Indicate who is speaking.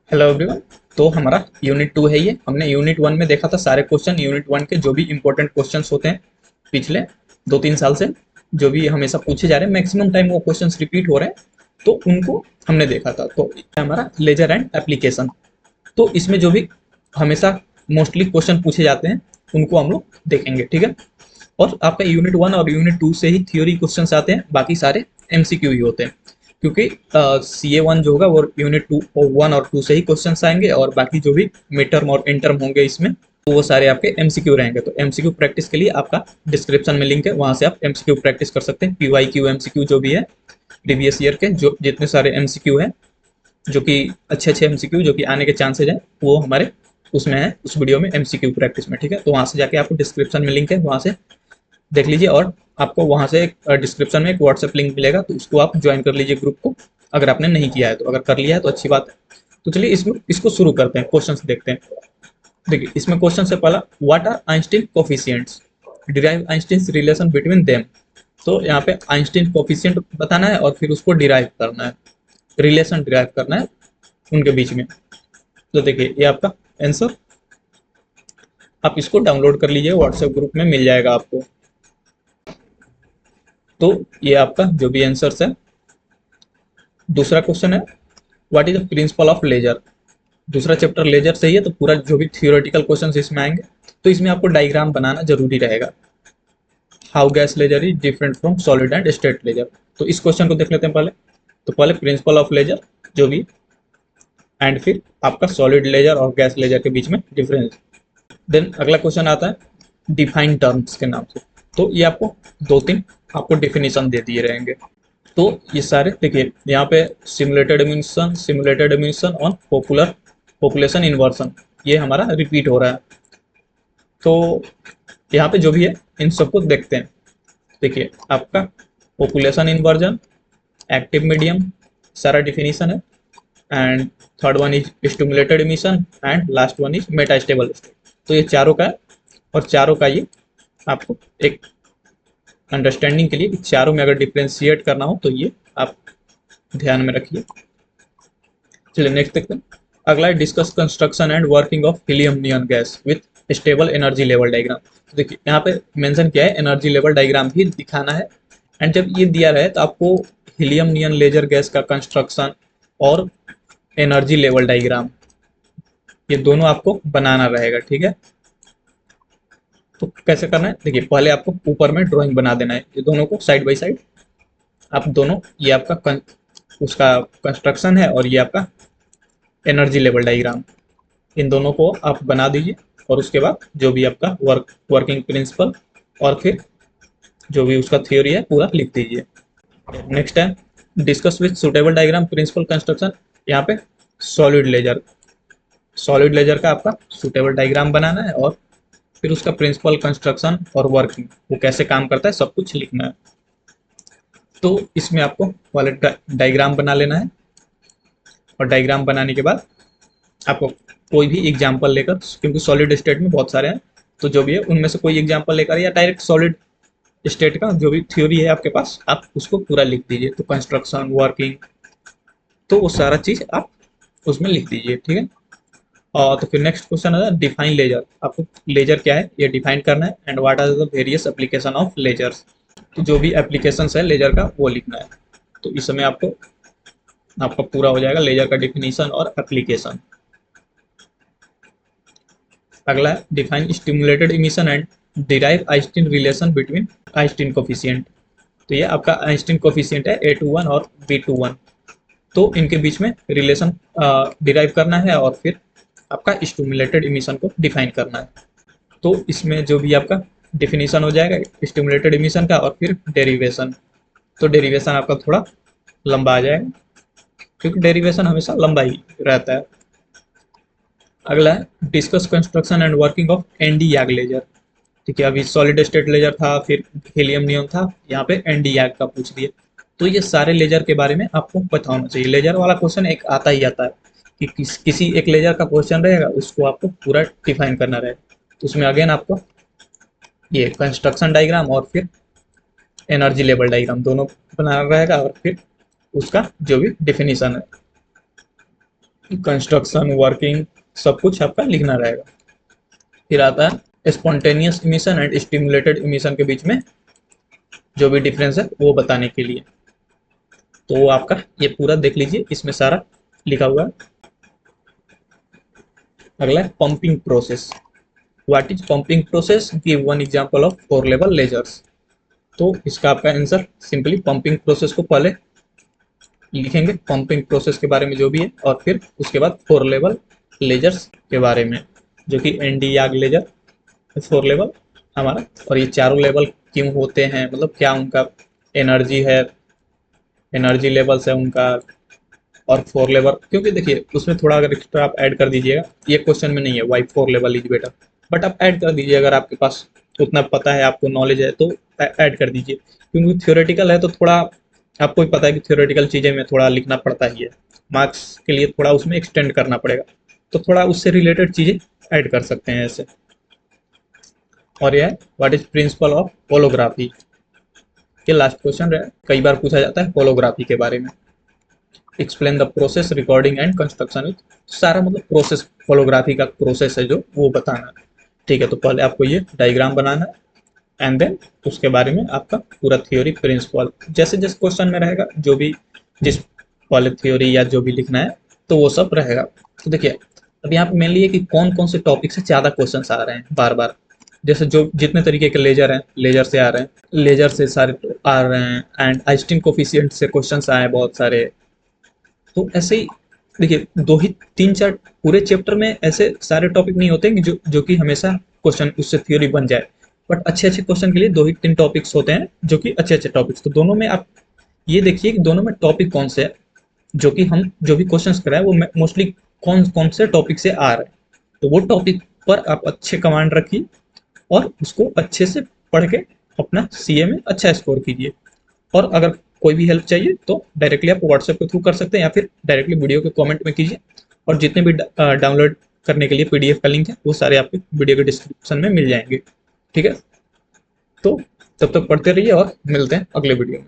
Speaker 1: Hello everyone. तो हमारा unit 2 है ये। हमने यूनिट 1 में देखा था सारे क्वेश्चन, यूनिट 1 के जो भी इंपॉर्टेंट क्वेश्चंस होते हैं पिछले 2-3 साल से, जो भी हमेशा पूछे जा रहे हैं, मैक्सिमम टाइम वो क्वेश्चंस रिपीट हो रहे हैं, तो उनको हमने देखा था। तो हमारा लेजर एंड एप्लीकेशन, तो इसमें जो भी हमेशा मोस्टली क्वेश्चन पूछे जाते हैं उनको हम लोग देखेंगे, ठीक है। और आपका यूनिट 1 और यूनिट 2 से ही थ्योरी क्वेश्चंस आते हैं, बाकी सारे एमसीक्यू ही होते हैं, क्योंकि CA1 जो होगा वो यूनिट 2 और 1 और 2 से ही क्वेश्चंस आएंगे, और बाकी जो भी मिड टर्म और इंड टर्म होंगे इसमें, तो वो सारे आपके एमसीक्यू रहेंगे। तो एमसीक्यू प्रैक्टिस के लिए आपका डिस्क्रिप्शन में लिंक है, वहां से आप एमसीक्यू प्रैक्टिस कर सकते हैं। PYQ एमसीक्यू जो भी है प्रीवियस ईयर के, जो जितने सारे एमसीक्यू हैं, जो कि अच्छे अच्छे एमसीक्यू जो कि आने के चांसेज हैं, वो हमारे उसमें है, उस वीडियो में एमसीक्यू प्रैक्टिस में, ठीक है। तो वहां से जाके आपको डिस्क्रिप्शन में लिंक है, वहां से देख लीजिए। और आपको वहां से डिस्क्रिप्शन में एक व्हाट्सएप लिंक मिलेगा, तो उसको आप ज्वाइन कर लीजिए ग्रुप को, अगर आपने नहीं किया है तो। अगर कर लिया है तो अच्छी बात है। तो चलिए इसको शुरू करते हैं, क्वेश्चन देखते हैं। देखिए इसमें क्वेश्चन से पहला, what are Einstein coefficients, derive Einstein relation between them. तो यहाँ पे आइंस्टीन कोफिशिएंट बताना है और फिर उसको डिराइव करना है, रिलेशन डिराइव करना है उनके बीच में। तो देखिए ये आपका आंसर, आप इसको डाउनलोड कर लीजिए, व्हाट्सएप ग्रुप में मिल जाएगा आपको। तो ये आपका जो भी आंसर है। दूसरा क्वेश्चन है, what is the principle of laser. दूसरा चैप्टर लेजर से ही है, तो पूरा जो भी थियोरेटिकल क्वेश्चंस इसमें आएंगे, तो इसमें आपको डायग्राम बनाना जरूरी रहेगा। How gas laser is different from solid and state laser. तो इस क्वेश्चन को देख लेते हैं पहले। तो पहले प्रिंसिपल ऑफ लेजर जो भी, एंड फिर आपका सॉलिड लेजर और गैस लेजर के बीच में डिफरेंस। देन अगला क्वेश्चन आता है डिफाइन टर्म्स के नाम से। तो ये आपको 2-3 आपको डिफिनीशन दे दिए रहेंगे। तो ये सारे देखिए यहाँ पे simulated emission on population inversion, ये हमारा रिपीट हो रहा है। तो यहाँ पे जो भी है इन सबको देखते हैं। देखिए आपका पॉपुलेशन इन्वर्जन, एक्टिव मीडियम, सारा डिफिनीशन है। And third one is stimulated emission, and last one is metastable state. तो ये चारों का है, और चारों का ये आपको एक अंडरस्टैंडिंग के लिए, चारों में अगर डिफ्रेंशिएट करना हो तो ये आप ध्यान में रखिए। चलिए नेक्स्ट देखते हैं। अगला है discuss construction and working of helium neon gas with stable energy level diagram. तो देखिए यहाँ पे मेंशन किया है एनर्जी लेवल डायग्राम भी दिखाना है। एंड जब ये दिया रहे तो आपको हीलियम नियन लेजर गैस का कंस्ट्रक्शन और एनर्जी लेवल डायग्राम, ये दोनों आपको बनाना रहेगा, ठीक है। तो कैसे करना है, देखिए पहले आपको ऊपर में ड्राइंग बना देना है, ये दोनों को साइड बाय साइड। आप दोनों, ये आपका उसका कंस्ट्रक्शन है और ये आपका एनर्जी लेवल डायग्राम, इन दोनों को आप बना दीजिए। और उसके बाद जो भी आपका वर्किंग प्रिंसिपल और फिर जो भी उसका थ्योरी है पूरा लिख दीजिए। नेक्स्ट है discuss with suitable diagram principle construction. यहाँ पे सॉलिड लेजर का आपका सुटेबल डायग्राम बनाना है, और फिर उसका प्रिंसिपल कंस्ट्रक्शन और वर्किंग वो कैसे काम करता है सब कुछ लिखना है। तो इसमें आपको पहले डायग्राम बना लेना है, और डायग्राम बनाने के बाद आपको कोई भी एग्जाम्पल लेकर, क्योंकि सॉलिड स्टेट में बहुत सारे हैं, तो जो भी है उनमें से कोई एग्जाम्पल लेकर, या डायरेक्ट सॉलिड स्टेट का जो भी थ्योरी है आपके पास, आप उसको पूरा लिख दीजिए। तो कंस्ट्रक्शन, वर्किंग, तो वो सारा चीज आप उसमें लिख दीजिए, ठीक है। और तो फिर नेक्स्ट क्वेश्चन है डिफाइन लेजर। आपको लेजर क्या है ये डिफाइन करना है, and what are the various application of lasers. तो जो भी एप्लीकेशंस है लेजर का वो लिखना है। तो इस समय आपको आपका पूरा हो जाएगा लेजर का डिफिनीशन और एप्लीकेशन। अगला है define stimulated emission and derive Einstein relation between Einstein coefficient. तो ये आपका आइंस्टीन कोफिशिएंट है A21 और B21, तो इनके बीच में रिलेशन डिराइव करना है, और फिर आपका स्टिमुलेटेड इमिशन को डिफाइन करना है। तो इसमें जो भी आपका डिफिनीशन हो जाएगा स्टिमुलेटेड इमिशन का, और फिर डेरिवेशन। तो डेरिवेशन आपका थोड़ा लंबा आ जाएगा, क्योंकि डेरिवेशन हमेशा लंबा ही रहता है। अगला है discuss construction and working of ND YAG laser. ठीक है, अभी सॉलिड स्टेट लेजर था, फिर हीलियम नियन था, यहाँ पे एनडी याग का पूछ दिया। तो ये सारे लेजर के बारे में आपको पता होना चाहिए। लेजर वाला क्वेश्चन एक आता ही आता है कि किसी एक लेजर का क्वेश्चन रहेगा, उसको आपको पूरा डिफाइन करना रहेगा। तो उसमें अगेन आपको ये कंस्ट्रक्शन डायग्राम और फिर एनर्जी लेवल डायग्राम दोनों बनाना रहेगा, और फिर उसका जो भी डिफिनीशन है। कंस्ट्रक्शन, वर्किंग, सब कुछ आपका लिखना रहेगा। फिर आता है spontaneous emission and stimulated emission के बीच में जो भी डिफरेंस है वो बताने के लिए। तो वो आपका ये पूरा देख लीजिए, इसमें सारा लिखा हुआ है। अगला है pumping process. What is pumping process, give one example of four level lasers. तो इसका आपका आंसर सिंपली पंपिंग प्रोसेस को पहले लिखेंगे, पंपिंग प्रोसेस के बारे में जो भी है, और फिर उसके बाद फोर लेवल लेजर्स के बारे में, जो कि ND YAG laser four level हमारा। और ये चारों लेवल क्यों होते हैं, मतलब क्या उनका एनर्जी है, एनर्जी लेवल्स है उनका, और फोर लेवल, क्योंकि देखिए उसमें थोड़ा अगर एक्स्ट्रा आप ऐड कर दीजिएगा, ये क्वेश्चन में नहीं है why four level is better, but आप ऐड कर दीजिए अगर आपके पास उतना पता है, आपको नॉलेज है तो ऐड कर दीजिए। क्योंकि थियोरेटिकल है तो थोड़ा आपको भी पता है कि थियोरेटिकल चीज़ें में थोड़ा लिखना पड़ता ही है, मार्क्स के लिए थोड़ा उसमें एक्सटेंड करना पड़ेगा, तो थोड़ा उससे रिलेटेड चीज़ें ऐड कर सकते हैं ऐसे। और यह है what is principle of holography, के लास्ट क्वेश्चन रहे, कई बार पूछा जाता है होलोग्राफी के बारे में। Explain the process recording and construction with, सारा मतलब प्रोसेस, फोटोग्राफी का प्रोसेस है जो वो बताना है। ठीक है, तो पहले आपको ये डायग्राम बनाना है एंड देन उसके बारे में आपका पूरा थ्योरी प्रिंसिपल जैसे जैसे क्वेश्चन में रहेगा, जो भी जिस वाले थ्योरी या जो भी लिखना है तो वो सब रहेगा। तो देखिए अब यहाँ पे मेनली है कि कौन कौन से टॉपिक से ज़्यादा क्वेश्चन आ रहे हैं बार बार, जैसे जो जितने तरीके के लेजर हैं, लेजर से आ रहे हैं, लेजर से सारे आ रहे हैं, एंड आइंस्टीन कोफिशिएंट से क्वेश्चंस आए हैं बहुत सारे। तो ऐसे ही देखिए दो ही तीन चार पूरे चैप्टर में ऐसे सारे टॉपिक नहीं होते कि जो कि हमेशा क्वेश्चन उससे थ्योरी बन जाए, बट अच्छे अच्छे क्वेश्चन के लिए दो ही तीन टॉपिक्स होते हैं जो कि अच्छे अच्छे टॉपिक्स। तो दोनों में आप ये देखिए कि दोनों में टॉपिक कौन से है, जो कि हम जो भी क्वेश्चंस कराए वो मोस्टली कौन कौन से टॉपिक से आ रहे हैं, तो वो टॉपिक पर आप अच्छे कमांड रखिए और उसको अच्छे से पढ़ के अपना सीए में अच्छा स्कोर कीजिए। और अगर कोई भी हेल्प चाहिए तो डायरेक्टली आप व्हाट्सएप के थ्रू कर सकते हैं या फिर डायरेक्टली वीडियो के कमेंट में कीजिए। और जितने भी डाउनलोड करने के लिए पीडीएफ का लिंक है वो सारे आपके वीडियो के डिस्क्रिप्शन में मिल जाएंगे। ठीक है, तो तब तक पढ़ते रहिए और मिलते हैं अगले वीडियो में।